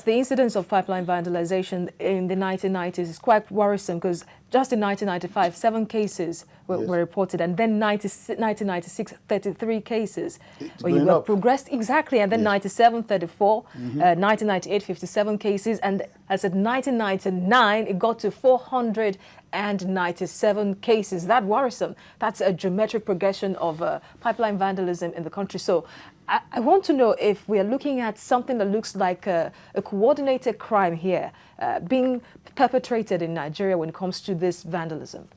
the incidence of pipeline vandalization in the 1990s is quite worrisome, because just in 1995, 7 cases were reported, and then 1996, 33 cases. Where you were progressed, exactly, and then 97, 34, 1998, 57 cases, and as at 1999, it got to 497 cases. That's worrisome. That's a geometric progression of pipeline vandalism in the country. So I want to know if we are looking at something that looks like a coordinated crime here being perpetrated in Nigeria when it comes to this vandalism.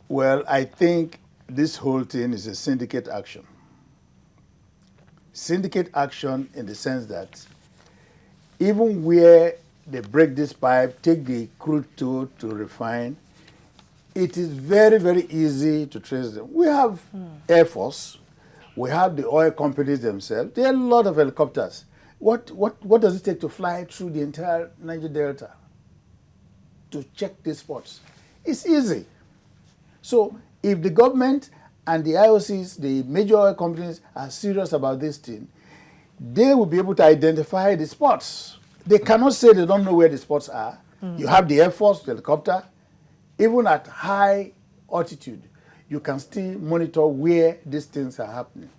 Well, I think this whole thing is a syndicate action. Syndicate action in the sense that even where they break this pipe, take the crude to refine, it is very, very easy to trace them. We have Air Force. We have the oil companies themselves. There are a lot of helicopters. What does it take to fly through the entire Niger Delta to check these spots? It's easy. So if the government and the IOCs, the major oil companies, are serious about this thing, they will be able to identify the spots. They cannot say they don't know where the spots are. You have the Air Force, the helicopter. Even at high altitude, you can still monitor where these things are happening.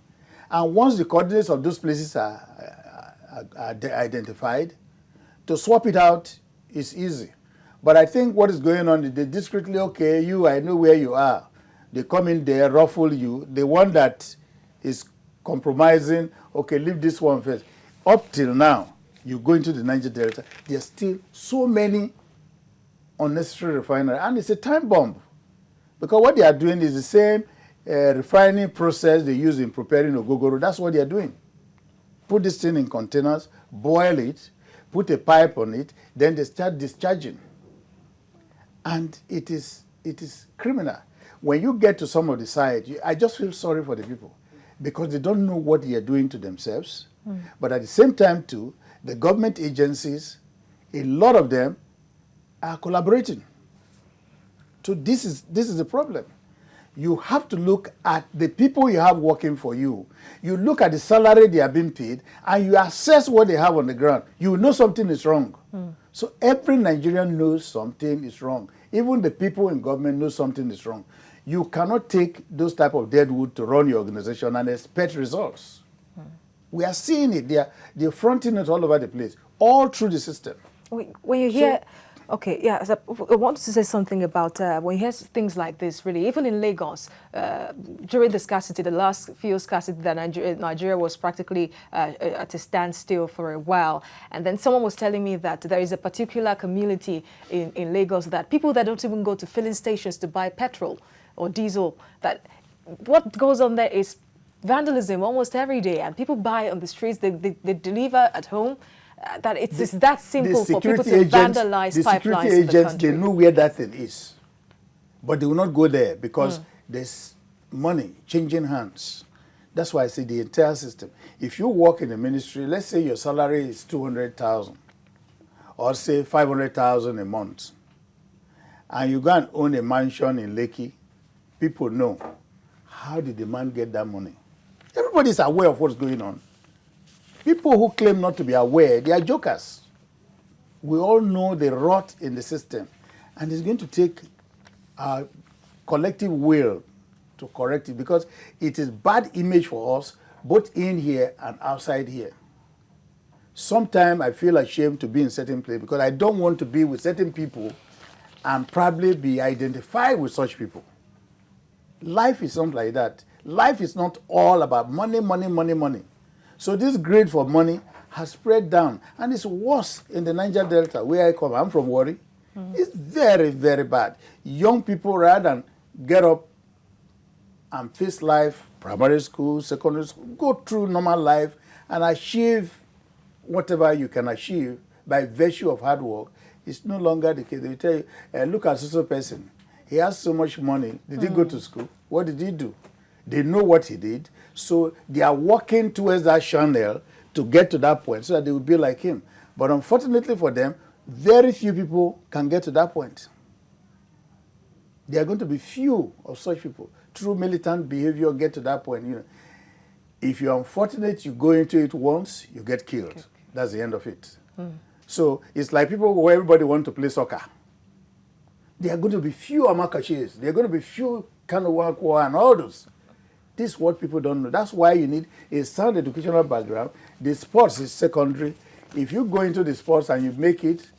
And once the coordinates of those places are identified, to swap it out is easy. But I think what is going on is they discreetly, okay, I know where you are. They come in there, ruffle you. The one that is compromising, okay, leave this one first. Up till now, you go into the Niger Delta, there's still so many unnecessary refineries, and it's a time bomb. Because what they are doing is the same refining process they use in preparing ogogoro. That's what they are doing. Put this thing in containers, boil it, put a pipe on it, then they start discharging. And it is criminal. When you get to some of the sites, I just feel sorry for the people because they don't know what they are doing to themselves. But at the same time, too, the government agencies, a lot of them are collaborating. So this is the problem. You have to look at the people you have working for you. You look at the salary they are being paid, and you assess what they have on the ground. You know something is wrong. So every Nigerian knows something is wrong. Even the people in government know something is wrong. You cannot take those type of deadwood to run your organization and expect results. We are seeing it. They're fronting it all over the place, all through the system. When you hear... Okay, yeah, so I want to say something about when you hear things like this, really, even in Lagos, during the scarcity, the last few scarcity that Nigeria was practically at a standstill for a while. And then someone was telling me that there is a particular community in Lagos that people that don't even go to filling stations to buy petrol or diesel, that what goes on there is vandalism almost every day. And people buy on the streets, they deliver at home. That it's that simple for people to vandalize pipelines in the country. The security agents, they know where that thing is. But they will not go there because there's money changing hands. That's why I say the entire system. If you work in the ministry, let's say your salary is 200,000 or say 500,000 a month, and you go and own a mansion in Lekki, people know, how did the man get that money? Everybody's aware of what's going on. People who claim not to be aware, they are jokers. We all know the rot in the system, and it's going to take a collective will to correct it because it is bad image for us, both in here and outside here. Sometimes I feel ashamed to be in certain places because I don't want to be with certain people and probably be identified with such people. Life is not like that. Life is not all about money, money, money, money. So this greed for money has spread down, and it's worse in the Niger Delta, where I come. I'm from Warri. It's very, very bad. Young people, rather than get up and face life, primary school, secondary school, go through normal life and achieve whatever you can achieve by virtue of hard work, it's no longer the case. They will tell you, look at such a person. He has so much money. Did he go to school? What did he do? They know what he did. So they are working towards that channel to get to that point so that they will be like him. But unfortunately for them, very few people can get to that point. There are going to be few of such people. Through militant behavior, get to that point. You know, if you're unfortunate, you go into it once, you get killed. That's the end of it. So it's like people where everybody want to play soccer. There are going to be few amakashis. There are going to be few kanawakwa and all those. This is what people don't know. That's why you need a sound educational background. The sports is secondary. If you go into the sports and you make it,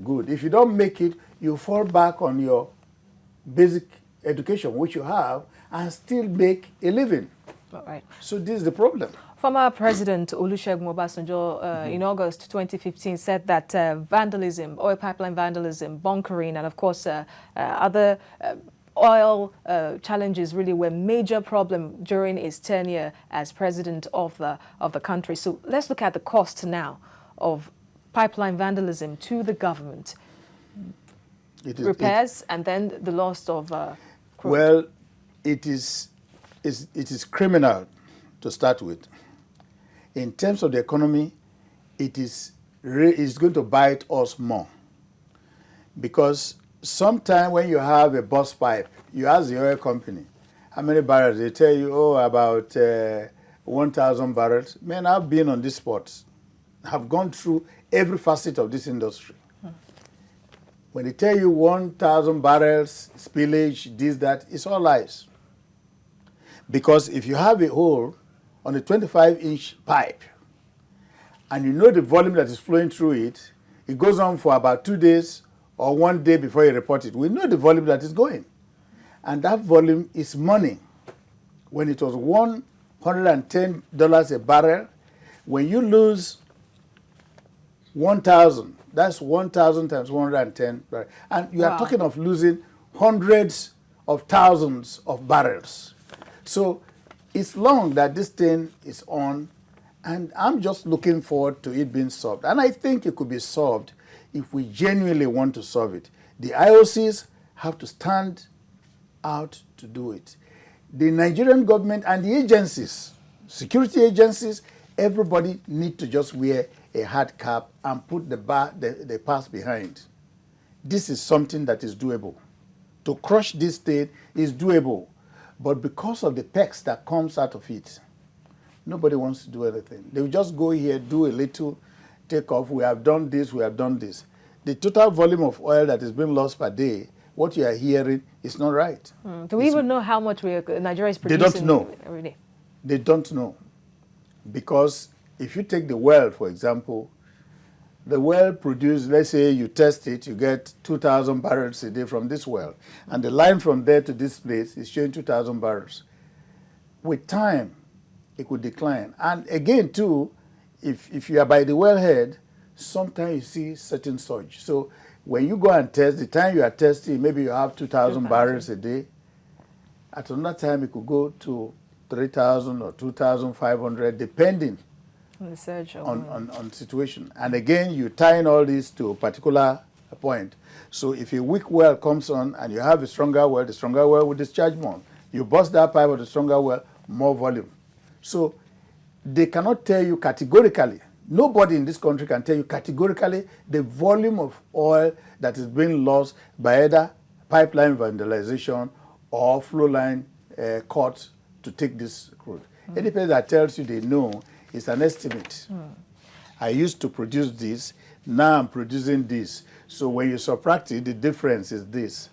good. If you don't make it, you fall back on your basic education, which you have, and still make a living. All right. So this is the problem. Former President Olusegun Obasanjo in August 2015 said that vandalism, oil pipeline vandalism, bunkering, and of course other oil challenges really were major problem during his tenure as president of the country. So let's look at the cost now of pipeline vandalism to the government. Repairs and then the loss of crude. Well, it is criminal to start with. In terms of the economy, it's going to bite us more. Because sometimes when you have a burst pipe, you ask the oil company, how many barrels? They tell you, oh, about 1,000 barrels. Man, I've been on this spot. I've gone through every facet of this industry. When they tell you 1,000 barrels, spillage, this, that, it's all lies. Because if you have a hole on a 25-inch pipe, and you know the volume that is flowing through it, it goes on for about 2 days or 1 day before you report it. We know the volume that is going. And that volume is money. When it was $110 a barrel, when you lose 1,000, that's 1,000 times 110. And you are talking of losing hundreds of thousands of barrels. So it's long that this thing is on, and I'm just looking forward to it being solved. And I think it could be solved if we genuinely want to solve it. The IOCs have to stand out to do it. The Nigerian government and the agencies, security agencies, everybody need to just wear a hard cap and put the past behind. This is something that is doable. To crush this thing is doable. But because of the perks that comes out of it, nobody wants to do anything. They will just go here, do a little, take off. We have done this, we have done this. The total volume of oil that is being lost per day, what you are hearing is not right. Do we even know how much Nigeria is producing? They don't know. Every day? They don't know. Because if you take the well, for example, the well produces, let's say you test it, you get 2,000 barrels a day from this well. And the line from there to this place is showing 2,000 barrels. With time, it could decline. And again, too, if you are by the wellhead, sometimes you see certain surge. So when you go and test, the time you are testing, maybe you have 2,000 barrels a day. At another time, it could go to 3,000 or 2,500, depending on the surge on situation. And again, you tie in all this to a particular point. So if a weak well comes on and you have a stronger well, the stronger well will discharge more. You bust that pipe of the stronger well, more volume. So they cannot tell you categorically, nobody in this country can tell you categorically the volume of oil that is being lost by either pipeline vandalization or flow line cut to take this crude. Any place that tells you they know, it's an estimate. I used to produce this, now I'm producing this. So when you subtract it, the difference is this.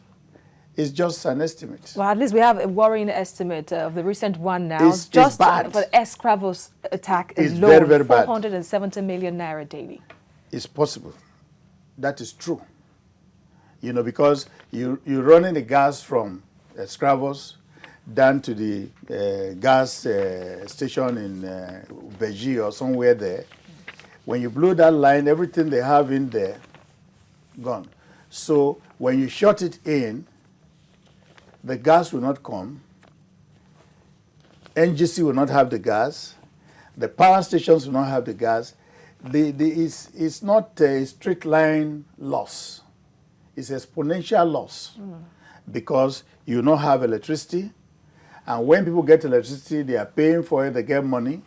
It's just an estimate. Well, at least we have a worrying estimate of the recent one now. It's just bad. for the ESCRAVOS attack It's alone, very, very bad. 470 million naira daily. It's possible. That is true. You know, because you're running the gas from ESCRAVOS down to the gas station in Beji or somewhere there. When you blow that line, everything they have in there, gone. So when you shut it in, the gas will not come. NGC will not have the gas. The power stations will not have the gas. It's not a straight line loss. It's exponential loss because you don't have electricity. And when people get electricity, they are paying for it, they get money.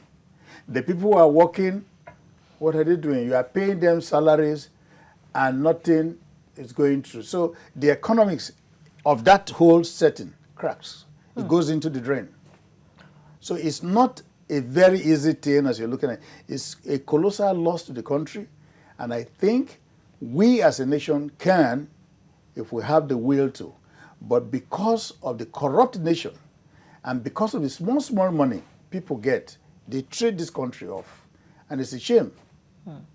The people who are working, what are they doing? You are paying them salaries and nothing is going through. So the economics of that whole setting cracks. It goes into the drain. So it's not a very easy thing as you're looking at it. It's a colossal loss to the country. And I think we as a nation can, if we have the will to. But because of the corrupt nation and because of the small money people get, they trade this country off. And it's a shame.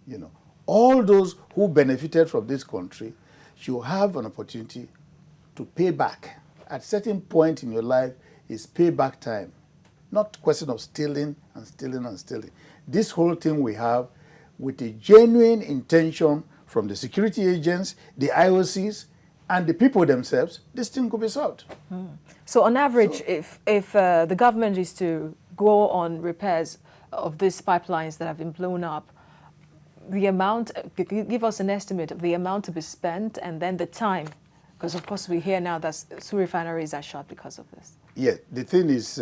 You know, all those who benefited from this country should have an opportunity to pay back. At a certain point in your life is payback time. Not question of stealing and stealing and stealing. This whole thing we have with a genuine intention from the security agents, the IOCs, and the people themselves, this thing could be solved. So on average, if the government is to go on repairs of these pipelines that have been blown up, the amount, give us an estimate of the amount to be spent and then the time, because of course we hear now that two refineries are shut because of this. Yeah, the thing is,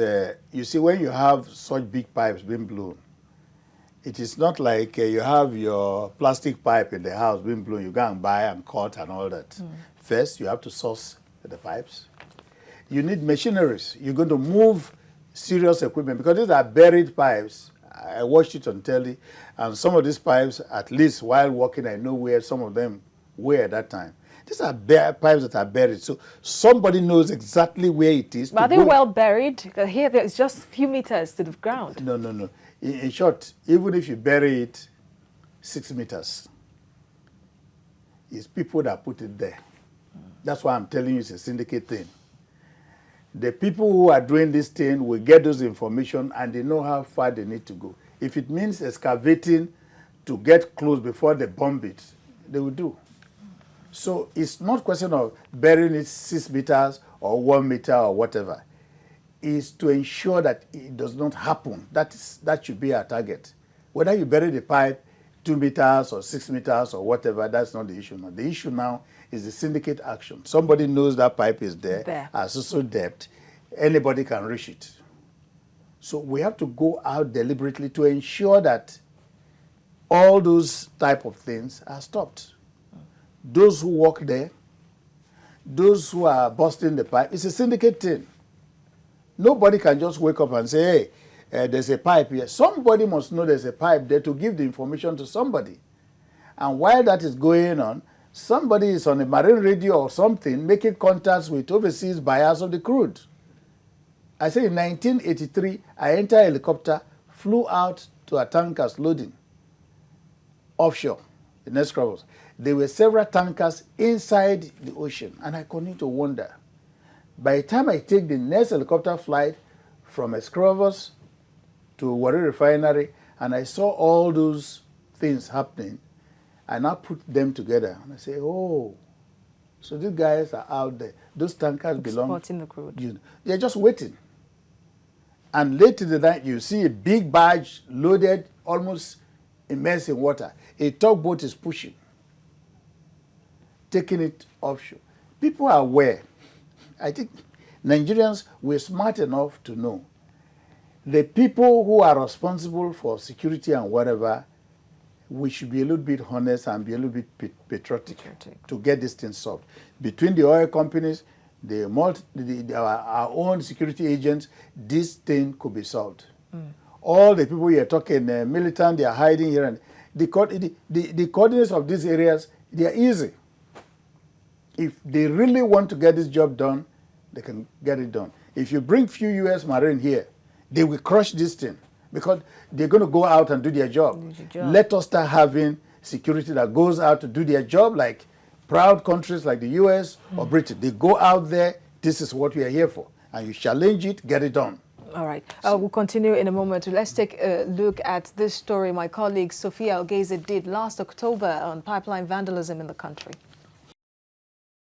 you see, when you have such big pipes being blown, it is not like you have your plastic pipe in the house being blown, you go and buy and cut and all that. First, you have to source the pipes. You need machineries. You're going to move serious equipment because these are buried pipes. I watched it on telly, and some of these pipes, at least while walking, I know where some of them were at that time. These are pipes that are buried, so somebody knows exactly where it is. But are they well buried? Here, it's just a few meters to the ground. No. In short, even if you bury it 6 meters, it's people that put it there. That's why I'm telling you it's a syndicate thing. The people who are doing this thing will get those information and they know how far they need to go. If it means excavating to get close before they bomb it, they will do. So it's not a question of burying it 6 meters or 1 meter or whatever. It's to ensure that it does not happen. That should be our target. Whether you bury the pipe 2 meters or 6 meters or whatever, that's not the issue now. The issue now is the syndicate action. Somebody knows that pipe is there. As also depth, anybody can reach it. So we have to go out deliberately to ensure that all those type of things are stopped. Those who work there, those who are busting the pipe, it's a syndicate thing. Nobody can just wake up and say, hey, there's a pipe here. Somebody must know there's a pipe there to give the information to somebody. And while that is going on, somebody is on a marine radio or something making contacts with overseas buyers of the crude. I say in 1983, I entered a helicopter, flew out to a tankers loading offshore in ESCRAVOS. There were several tankers inside the ocean, and I continue to wonder. By the time I take the next helicopter flight from ESCRAVOS to Warri Refinery, and I saw all those things happening, I now put them together, and I say, oh, so these guys are out there. Those tankers belong. Exporting the crude. They're just waiting. And late in the night, you see a big barge loaded, almost immersed in water. A tugboat is pushing, taking it offshore. People are aware. I think Nigerians were smart enough to know the people who are responsible for security and whatever, we should be a little bit honest and be a little bit patriotic to get this thing solved. Between the oil companies, our own security agents, this thing could be solved. All the people you're talking, militant, they are hiding here, and the coordinates of these areas, they are easy. If they really want to get this job done, they can get it done. If you bring few U.S. Marine here, they will crush this thing because they're going to go out and do their job. Let us start having security that goes out to do their job, like proud countries like the U.S. or Britain. They go out there, this is what we are here for. And you challenge it, get it done. All right. We'll continue in a moment. Let's take a look at this story my colleague Sophia Ogeze did last October on pipeline vandalism in the country.